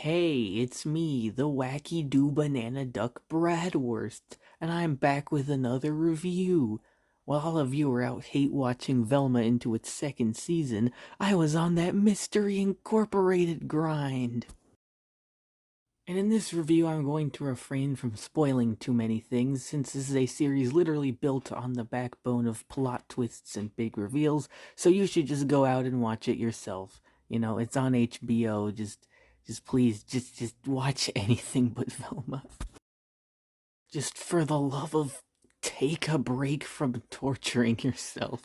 Hey, it's me, the Wacky Doo Banana Duck Bradwurst, and I'm back with another review. While all of you were out hate watching Velma into its second season, I was on that Mystery Incorporated grind. And in this review, I'm going to refrain from spoiling too many things, since this is a series literally built on the backbone of plot twists and big reveals, so you should just go out and watch it yourself. You know, it's on HBO, just please, just watch anything but Velma. Just for the love of, take a break from torturing yourself.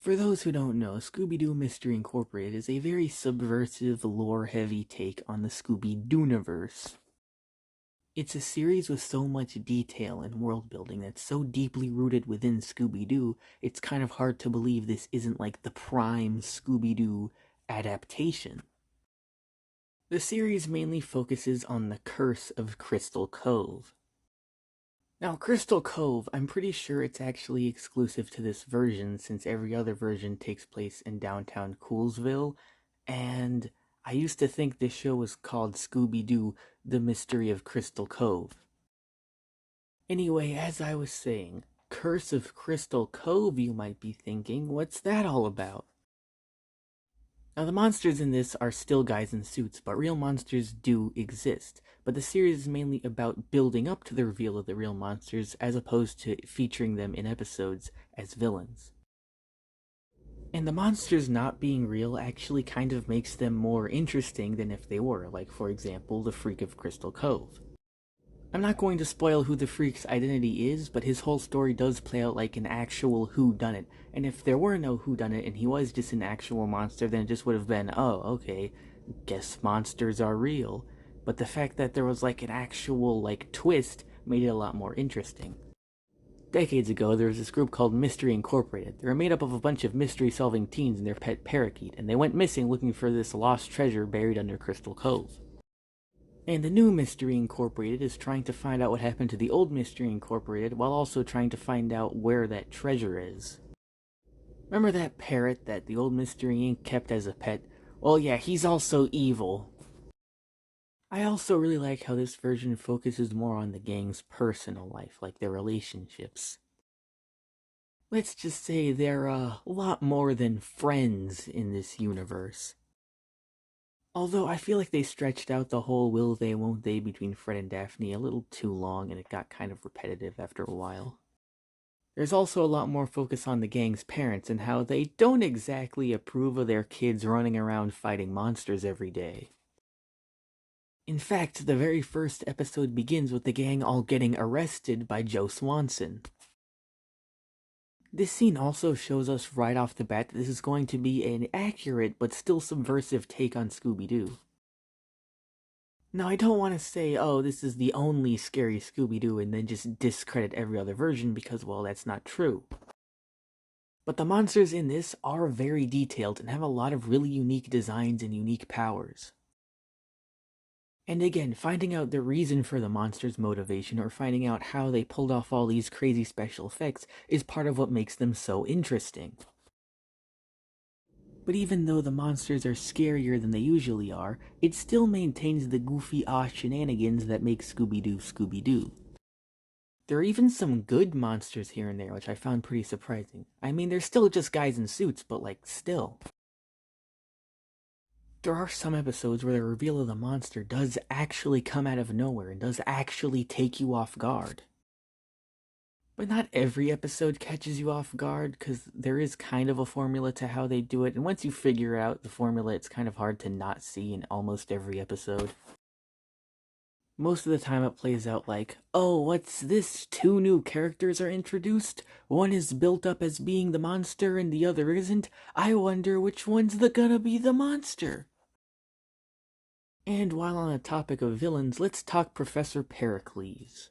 For those who don't know, Scooby-Doo Mystery Incorporated is a very subversive, lore-heavy take on the Scooby-Doo-niverse. It's a series with so much detail and world building that's so deeply rooted within Scooby-Doo, it's kind of hard to believe this isn't like the prime Scooby-Doo adaptation. The series mainly focuses on the curse of Crystal Cove. Now, Crystal Cove, I'm pretty sure it's actually exclusive to this version since every other version takes place in downtown Coolsville, and I used to think this show was called Scooby-Doo, The Mystery of Crystal Cove. Anyway, as I was saying, Curse of Crystal Cove, you might be thinking, what's that all about? Now, the monsters in this are still guys in suits, but real monsters do exist. But the series is mainly about building up to the reveal of the real monsters, as opposed to featuring them in episodes as villains. And the monsters not being real actually kind of makes them more interesting than if they were, like, for example, the Freak of Crystal Cove. I'm not going to spoil who the Freak's identity is, but his whole story does play out like an actual whodunit. And if there were no whodunit and he was just an actual monster, then it just would have been, oh, okay, guess monsters are real. But the fact that there was like an actual like twist made it a lot more interesting. Decades ago, there was this group called Mystery Incorporated. They were made up of a bunch of mystery-solving teens and their pet parakeet, and they went missing looking for this lost treasure buried under Crystal Cove. And the new Mystery Incorporated is trying to find out what happened to the old Mystery Incorporated while also trying to find out where that treasure is. Remember that parrot that the old Mystery Inc. kept as a pet? Well, yeah, he's also evil. I also really like how this version focuses more on the gang's personal life, like their relationships. Let's just say they're a lot more than friends in this universe. Although I feel like they stretched out the whole will they won't they between Fred and Daphne a little too long and it got kind of repetitive after a while. There's also a lot more focus on the gang's parents and how they don't exactly approve of their kids running around fighting monsters every day. In fact, the very first episode begins with the gang all getting arrested by Joe Swanson. This scene also shows us right off the bat that this is going to be an accurate but still subversive take on Scooby-Doo. Now, I don't want to say, oh, this is the only scary Scooby-Doo and then just discredit every other version because, well, that's not true. But the monsters in this are very detailed and have a lot of really unique designs and unique powers. And again, finding out the reason for the monster's motivation or finding out how they pulled off all these crazy special effects is part of what makes them so interesting. But even though the monsters are scarier than they usually are, it still maintains the goofy shenanigans that make Scooby-Doo Scooby-Doo. There are even some good monsters here and there, which I found pretty surprising. I mean, they're still just guys in suits, but like, still. There are some episodes where the reveal of the monster does actually come out of nowhere and does actually take you off guard. But not every episode catches you off guard, because there is kind of a formula to how they do it, and once you figure out the formula, it's kind of hard to not see in almost every episode. Most of the time it plays out like, oh, what's this? Two new characters are introduced? One is built up as being the monster and the other isn't? I wonder which one's gonna be the monster? And while on the topic of villains, let's talk Professor Pericles.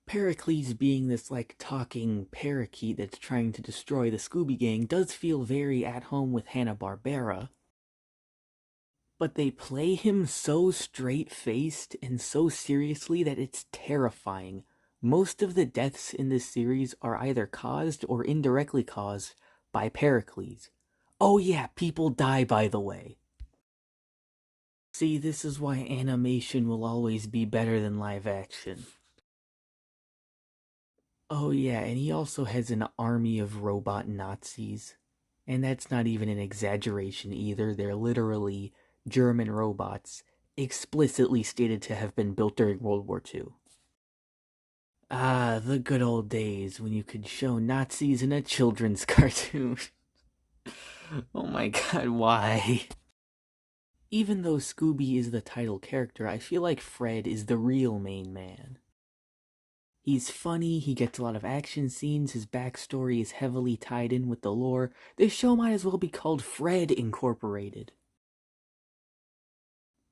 Pericles being this, like, talking parakeet that's trying to destroy the Scooby Gang does feel very at home with Hanna-Barbera. But they play him so straight-faced and so seriously that it's terrifying. Most of the deaths in this series are either caused or indirectly caused by Pericles. Oh yeah, people die, by the way. See, this is why animation will always be better than live action. Oh yeah, and he also has an army of robot Nazis. And that's not even an exaggeration either. They're literally German robots, explicitly stated to have been built during World War II. Ah, the good old days when you could show Nazis in a children's cartoon. Oh my god, why? Even though Scooby is the title character, I feel like Fred is the real main man. He's funny, he gets a lot of action scenes, his backstory is heavily tied in with the lore. This show might as well be called Fred Incorporated.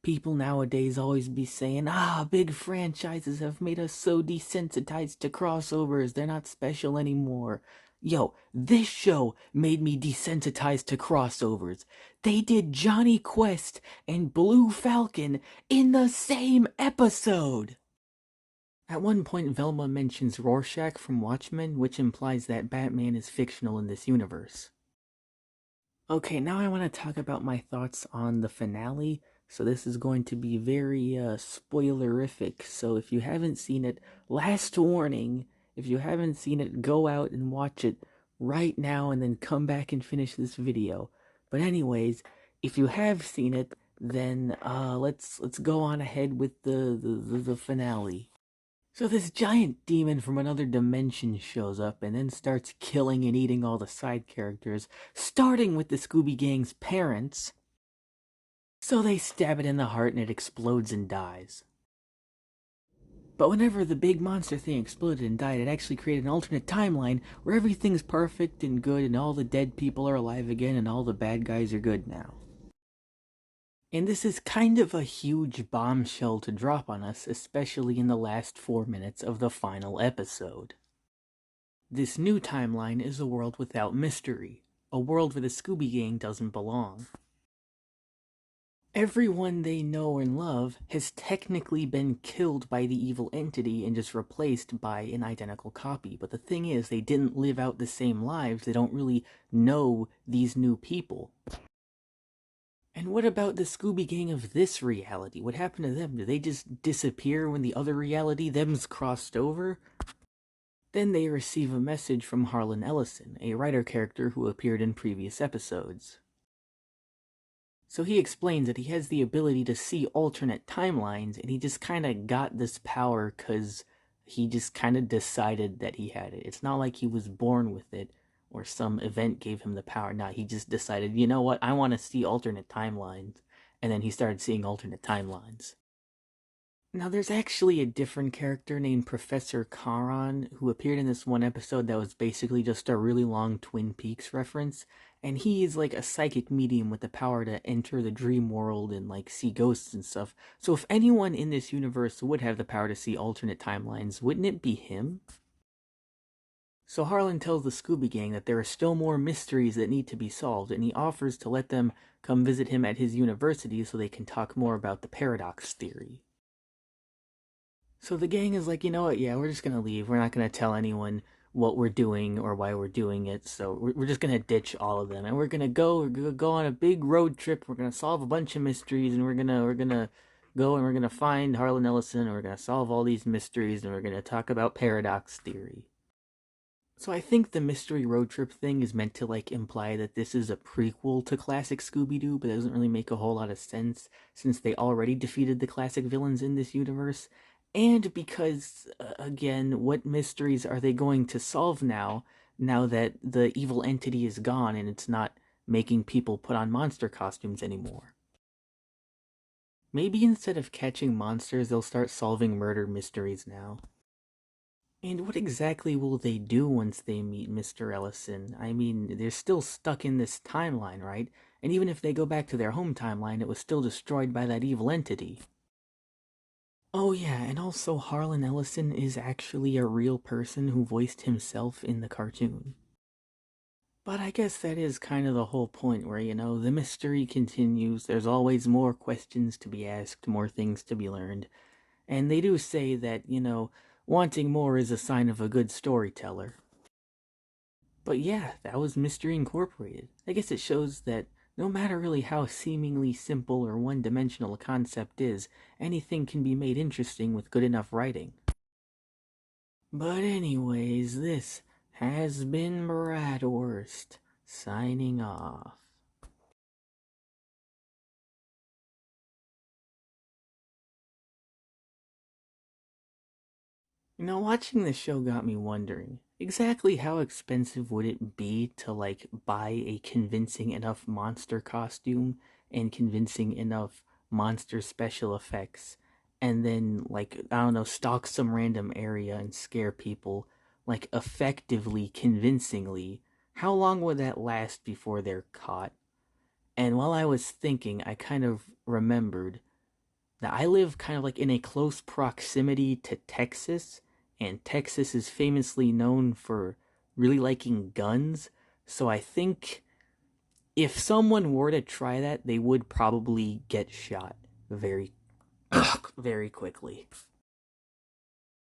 People nowadays always be saying, big franchises have made us so desensitized to crossovers, they're not special anymore. Yo, this show made me desensitized to crossovers. They did Johnny Quest and Blue Falcon in the same episode! At one point, Velma mentions Rorschach from Watchmen, which implies that Batman is fictional in this universe. Okay, now I want to talk about my thoughts on the finale. So this is going to be very spoilerific. So if you haven't seen it, last warning, if you haven't seen it, go out and watch it right now and then come back and finish this video. But anyways, if you have seen it, then let's go on ahead with the finale. So this giant demon from another dimension shows up and then starts killing and eating all the side characters, starting with the Scooby Gang's parents. So they stab it in the heart and it explodes and dies. But whenever the big monster thing exploded and died, it actually created an alternate timeline where everything's perfect and good and all the dead people are alive again and all the bad guys are good now. And this is kind of a huge bombshell to drop on us, especially in the last 4 minutes of the final episode. This new timeline is a world without mystery, a world where the Scooby Gang doesn't belong. Everyone they know and love has technically been killed by the evil entity and just replaced by an identical copy. But the thing is, they didn't live out the same lives. They don't really know these new people. And what about the Scooby Gang of this reality? What happened to them? Do they just disappear when the other reality, them's crossed over? Then they receive a message from Harlan Ellison, a writer character who appeared in previous episodes. So he explains that he has the ability to see alternate timelines, and he just kind of got this power because he just kind of decided that he had it. It's not like he was born with it, or some event gave him the power. No, he just decided, you know what, I want to see alternate timelines. And then he started seeing alternate timelines. Now, there's actually a different character named Professor Charon who appeared in this one episode that was basically just a really long Twin Peaks reference, and he is like a psychic medium with the power to enter the dream world and like see ghosts and stuff. So if anyone in this universe would have the power to see alternate timelines, wouldn't it be him? So Harlan tells the Scooby Gang that there are still more mysteries that need to be solved, and he offers to let them come visit him at his university so they can talk more about the paradox theory. So the gang is like, you know what, yeah, we're just gonna leave. We're not gonna tell anyone what we're doing or why we're doing it, so we're just gonna ditch all of them. And we're gonna go on a big road trip, we're gonna solve a bunch of mysteries, and we're gonna go and we're gonna find Harlan Ellison, and we're gonna solve all these mysteries, and we're gonna talk about paradox theory. So I think the mystery road trip thing is meant to like imply that this is a prequel to classic Scooby-Doo, but it doesn't really make a whole lot of sense since they already defeated the classic villains in this universe. And because, again, what mysteries are they going to solve now that the evil entity is gone and it's not making people put on monster costumes anymore? Maybe instead of catching monsters, they'll start solving murder mysteries now. And what exactly will they do once they meet Mr. Ellison? I mean, they're still stuck in this timeline, right? And even if they go back to their home timeline, it was still destroyed by that evil entity. Oh yeah, and also Harlan Ellison is actually a real person who voiced himself in the cartoon. But I guess that is kind of the whole point where, the mystery continues, there's always more questions to be asked, more things to be learned. And they do say that, wanting more is a sign of a good storyteller. But yeah, that was Mystery Incorporated. I guess it shows that No matter really how seemingly simple or one dimensional a concept is, anything can be made interesting with good enough writing. But, anyways, this has been Bradwurst, signing off. Watching the show got me wondering exactly how expensive would it be to buy a convincing enough monster costume and convincing enough monster special effects and then I don't know, stalk some random area and scare people effectively, convincingly. How long would that last before they're caught? And while I was thinking, I kind of remembered now, I live kind of in a close proximity to Texas, and Texas is famously known for really liking guns. So I think if someone were to try that, they would probably get shot very, very quickly.